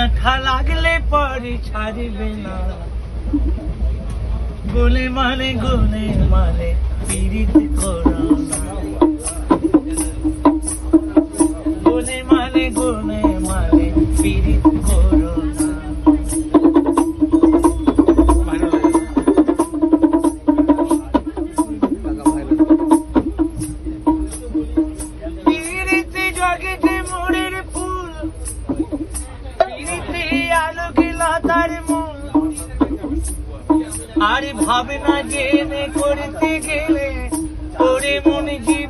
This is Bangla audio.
আঠা লাগলে পরে ছাড়বে না, গুনে মানে পীড়িত করো না, গুনে মানে পীড়িত করো না। পীড়িতে জগতে মোড়ের ফুল, পীড়িতে আলোকে লতার মূল, আর ভাবনা জেনে করতে গেলে ওরে মনে জীব